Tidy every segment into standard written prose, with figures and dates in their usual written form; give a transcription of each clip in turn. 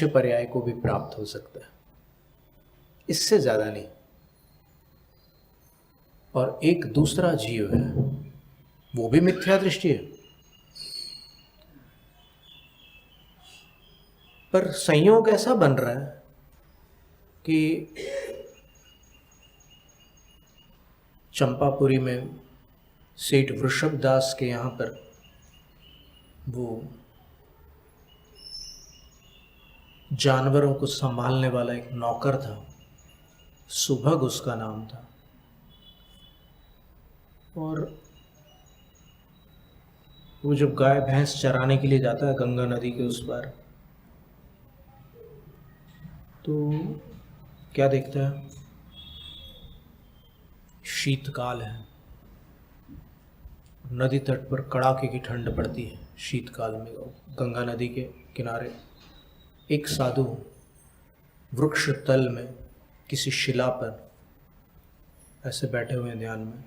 पर्याय को भी प्राप्त हो सकता है, इससे ज्यादा नहीं। और एक दूसरा जीव है, वो भी मिथ्या दृष्टि है, पर संयोग ऐसा बन रहा है कि चंपापुरी में सेठ वृषभ दास के यहाँ पर वो जानवरों को संभालने वाला एक नौकर था, सुभग उसका नाम था। और वो जब गाय भैंस चराने के लिए जाता है गंगा नदी के उस पार, तो क्या देखता है? शीतकाल है, नदी तट पर कड़ाके की ठंड पड़ती है। शीतकाल में गंगा नदी के किनारे एक साधु वृक्ष तल में किसी शिला पर ऐसे बैठे हुए हैं ध्यान में।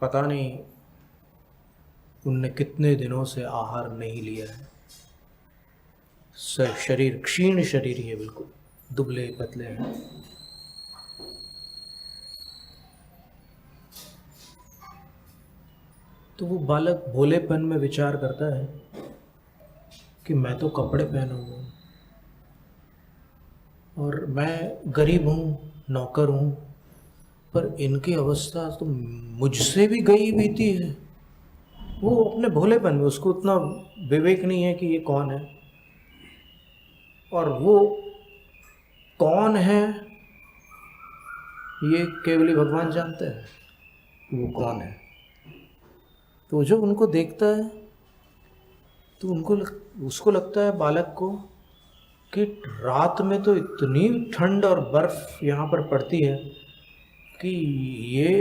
पता नहीं उनने कितने दिनों से आहार नहीं लिया है। शरीर क्षीण शरीर ही है, बिल्कुल दुबले पतले हैं। तो वो बालक भोलेपन में विचार करता है कि मैं तो कपड़े पहना हूँ और मैं गरीब हूँ, नौकर हूँ, पर इनकी अवस्था तो मुझसे भी गई बीती है। वो अपने भोलेपन में, उसको उतना विवेक नहीं है कि ये कौन है, और वो कौन है ये केवल भगवान जानते हैं वो कौन है। तो जब उनको देखता है तो उसको लगता है बालक को कि रात में तो इतनी ठंड और बर्फ यहाँ पर पड़ती है कि ये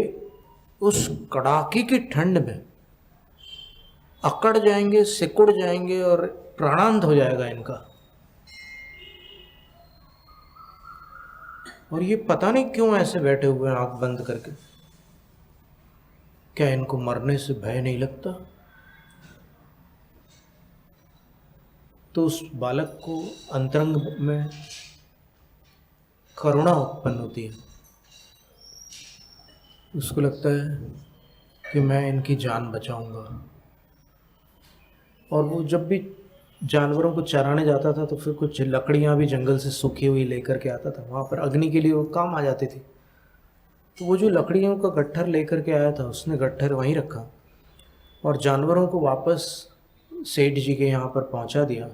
उस कड़ाके की ठंड में अकड़ जाएंगे, सिकुड़ जाएंगे और प्राणांत हो जाएगा इनका। और ये पता नहीं क्यों ऐसे बैठे हुए हैं आंख बंद करके। क्या इनको मरने से भय नहीं लगता? तो उस बालक को अंतरंग में करुणा उत्पन्न होती है। उसको लगता है कि मैं इनकी जान बचाऊंगा। और वो जब भी जानवरों को चराने जाता था तो फिर कुछ लकड़ियाँ भी जंगल से सूखी हुई लेकर के आता था। वहाँ पर अग्नि के लिए वो काम आ जाती थी। तो वो जो लकड़ियों का गट्ठर लेकर के आया था, उसने गट्ठर वहीं रखा और जानवरों को वापस सेठ जी के यहाँ पर पहुँचा दिया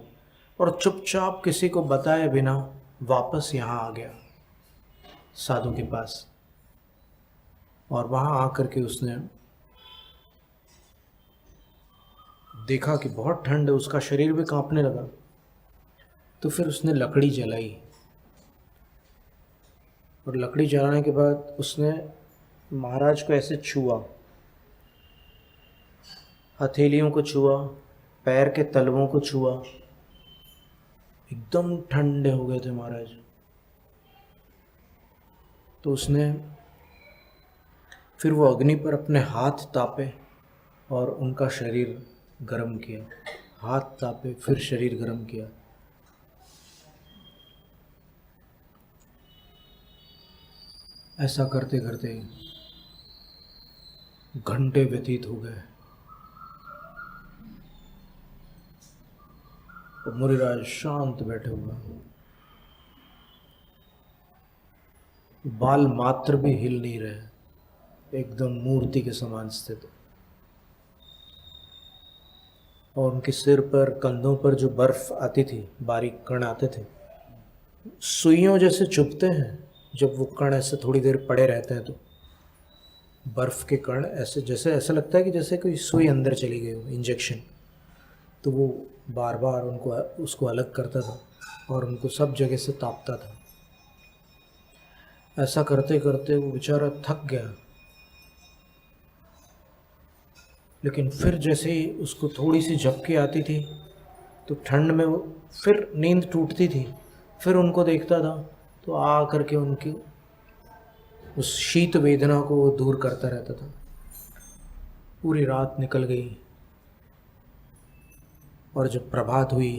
और चुपचाप किसी को बताए बिना वापस यहाँ आ गया साधु के पास। और वहाँ आकर के उसने देखा कि बहुत ठंड है, उसका शरीर भी कांपने लगा। तो फिर उसने लकड़ी जलाई और लकड़ी जलाने के बाद उसने महाराज को ऐसे छुआ, हथेलियों को छुआ, पैर के तलवों को छुआ। एकदम ठंडे हो गए थे महाराज। तो उसने फिर वो अग्नि पर अपने हाथ तापे और उनका शरीर गर्म किया। हाथ तापे, फिर शरीर गर्म किया। ऐसा करते करते घंटे व्यतीत हो गए और मुनिराज शांत बैठे हुए, बाल मात्र भी हिल नहीं रहे, एकदम मूर्ति के समान स्थित। और उनके सिर पर, कंधों पर जो बर्फ आती थी, बारीक कण आते थे, सुइयों जैसे चुभते हैं। जब वो कण ऐसे थोड़ी देर पड़े रहते हैं तो बर्फ के कण ऐसे, जैसे ऐसा लगता है कि जैसे कोई सुई अंदर चली गई हो, इंजेक्शन। तो वो बार बार उसको अलग करता था और उनको सब जगह से तापता था। ऐसा करते करते वो बेचारा थक गया। लेकिन फिर जैसे ही उसको थोड़ी सी झपकी आती थी तो ठंड में वो फिर नींद टूटती थी। फिर उनको देखता था तो आ करके उनकी उस शीत वेदना को वो दूर करता रहता था। पूरी रात निकल गई और जब प्रभात हुई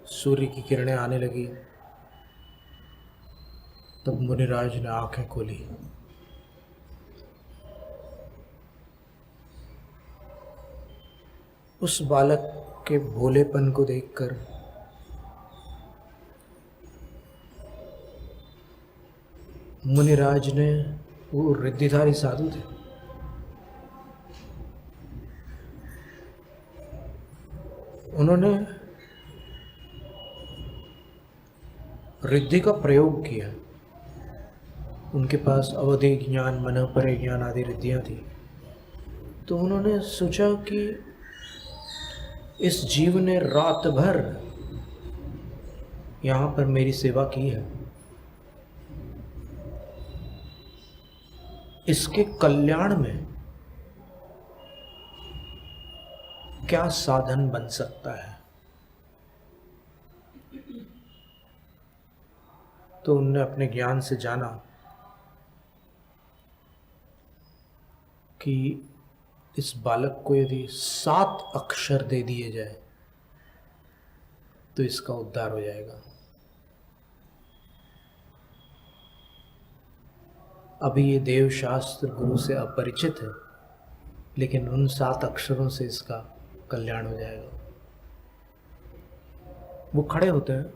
सूर्य की किरणें आने लगी, तब मुनिराज ने आंखें खोली। उस बालक के भोलेपन को देखकर मुनिराज ने, वो रिद्धिधारी साधु थे, उन्होंने रिद्धि का प्रयोग किया। उनके पास अवधि ज्ञान, मनःपरे ज्ञान आदि रिद्धियाँ थी। तो उन्होंने सोचा कि इस जीव ने रात भर यहाँ पर मेरी सेवा की है, इसके कल्याण में क्या साधन बन सकता है। तो उनने अपने ज्ञान से जाना कि इस बालक को यदि 7 अक्षर दे दिए जाए तो इसका उद्धार हो जाएगा। अभी ये देव शास्त्र गुरु से अपरिचित है, लेकिन उन 7 अक्षरों से इसका कल्याण हो जाएगा। वो खड़े होते हैं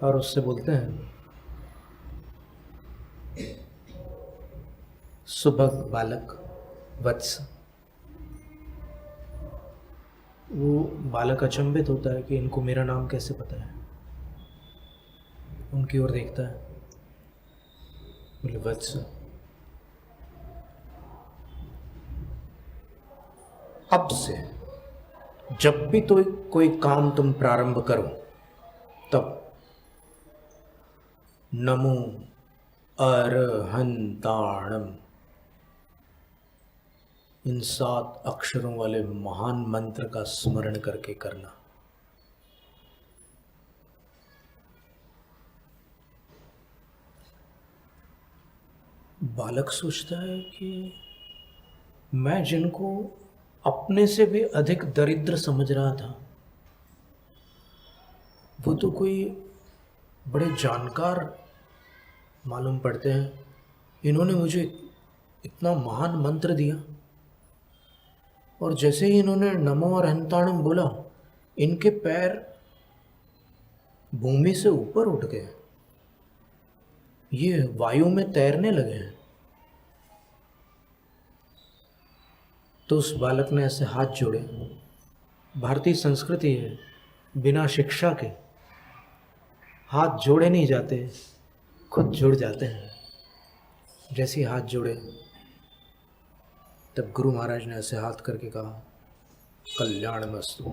और उससे बोलते हैं, सुभग बालक वत्स। वो बालक अचंभित होता है कि इनको मेरा नाम कैसे पता है। उनकी ओर देखता है, बोले वत्स, अब से जब भी तो कोई काम तुम प्रारंभ करो तब नमो अरहंताणम, इन 7 अक्षरों वाले महान मंत्र का स्मरण करके करना। बालक सोचता है कि मैं जिनको अपने से भी अधिक दरिद्र समझ रहा था, वो तो कोई बड़े जानकार मालूम पड़ते हैं। इन्होंने मुझे इतना महान मंत्र दिया, और जैसे ही इन्होंने नमो अरहंताणम बोला, इनके पैर भूमि से ऊपर उठ गए, ये वायु में तैरने लगे हैं। तो उस बालक ने ऐसे हाथ जोड़े। भारतीय संस्कृति है, बिना शिक्षा के हाथ जोड़े नहीं जाते, खुद जुड़ जाते हैं। जैसे ही हाथ जोड़े, तब गुरु महाराज ने ऐसे हाथ करके कहा, कल्याणमस्तु।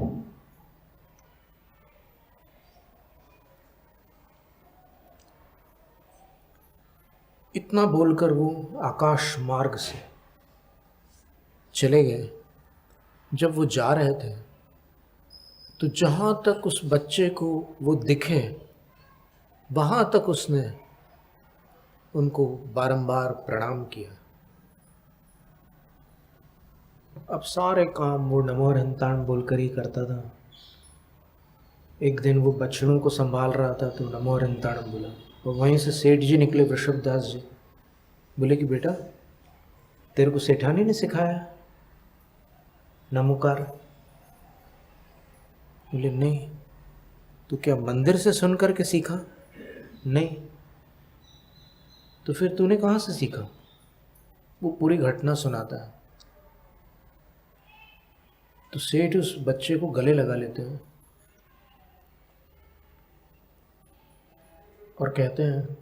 इतना बोलकर वो आकाश मार्ग से चले गए। जब वो जा रहे थे तो जहाँ तक उस बच्चे को वो दिखे, वहाँ तक उसने उनको बारंबार प्रणाम किया। अब सारे काम वो नमो अरहंताण बोलकर ही करता था। एक दिन वो बछड़ों को संभाल रहा था तो नमो अरहंताण बोला, और वहीं से सेठ जी निकले, वृषभदास जी। बोले कि बेटा, तेरे को सेठानी ने सिखाया नमोकार? बोले नहीं। तो क्या मंदिर से सुन करके सीखा? नहीं। तो फिर तूने कहाँ से सीखा? वो पूरी घटना सुनाता है। तो सेठ उस बच्चे को गले लगा लेते हैं और कहते हैं,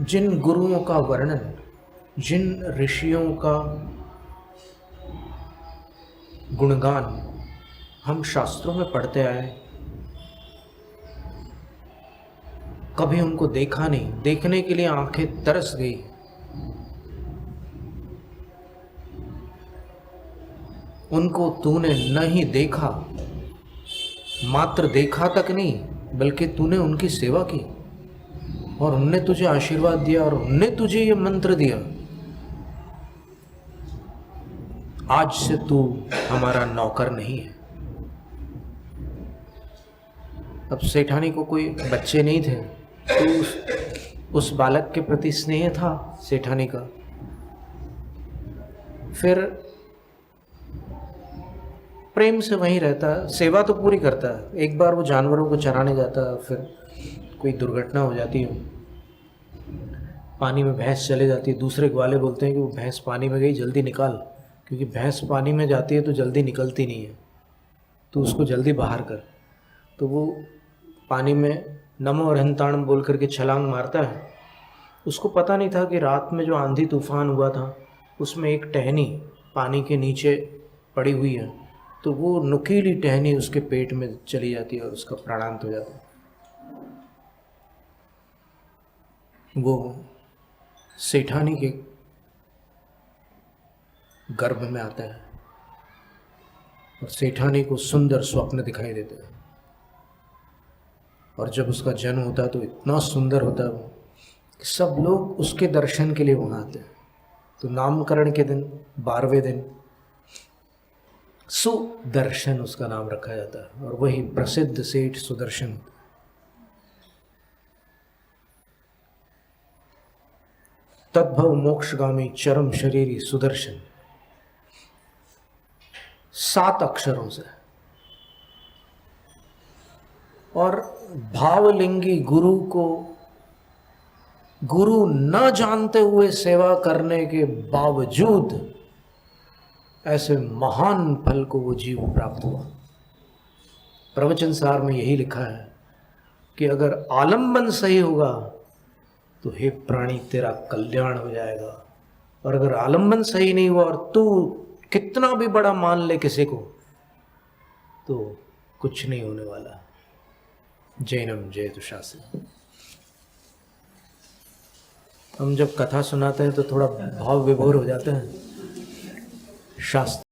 जिन गुरुओं का वर्णन, जिन ऋषियों का गुणगान हम शास्त्रों में पढ़ते आए, कभी उनको देखा नहीं, देखने के लिए आंखें तरस गई। उनको तूने नहीं देखा, मात्र देखा तक नहीं, बल्कि तूने उनकी सेवा की। और उनने तुझे आशीर्वाद दिया और उनने तुझे ये मंत्र दिया, आज से तू हमारा नौकर नहीं है। अब सेठानी को कोई बच्चे नहीं थे, तो उस बालक के प्रति स्नेह था सेठानी का। फिर प्रेम से वहीं रहता, सेवा तो पूरी करता है। एक बार वो जानवरों को चराने जाता, फिर कोई दुर्घटना हो जाती है, पानी में भैंस चले जाती है। दूसरे ग्वाले बोलते हैं कि वो भैंस पानी में गई, जल्दी निकाल, क्योंकि भैंस पानी में जाती है तो जल्दी निकलती नहीं है, तो उसको जल्दी बाहर कर। तो वो पानी में नमो अरहंताणम बोल करके छलांग मारता है। उसको पता नहीं था कि रात में जो आंधी तूफान हुआ था उसमें एक टहनी पानी के नीचे पड़ी हुई है, तो वो नुकीली टहनी उसके पेट में चली जाती है और उसका प्राणांत हो जाता है। वो सेठानी के गर्भ में आता है और सेठानी को सुंदर स्वप्न दिखाई देते हैं, और जब उसका जन्म होता है तो इतना सुंदर होता है वो कि सब लोग उसके दर्शन के लिए वहाँ आते हैं। तो नामकरण के दिन 12वें दिन सुदर्शन उसका नाम रखा जाता है, और वही प्रसिद्ध सेठ सुदर्शन। तद्भव मोक्षगामी चरम शरीरी सुदर्शन, 7 अक्षरों से। और भावलिंगी गुरु को गुरु न जानते हुए सेवा करने के बावजूद ऐसे महान फल को वो जीव प्राप्त हुआ। प्रवचन सार में यही लिखा है कि अगर आलंबन सही होगा तो हे प्राणी तेरा कल्याण हो जाएगा, और अगर आलंबन सही नहीं हुआ और तू कितना भी बड़ा मान ले किसी को, तो कुछ नहीं होने वाला। जैनम जयतु शास्त्री। हम जब कथा सुनाते हैं तो थोड़ा भाव विभोर हो जाते हैं। शास्त्र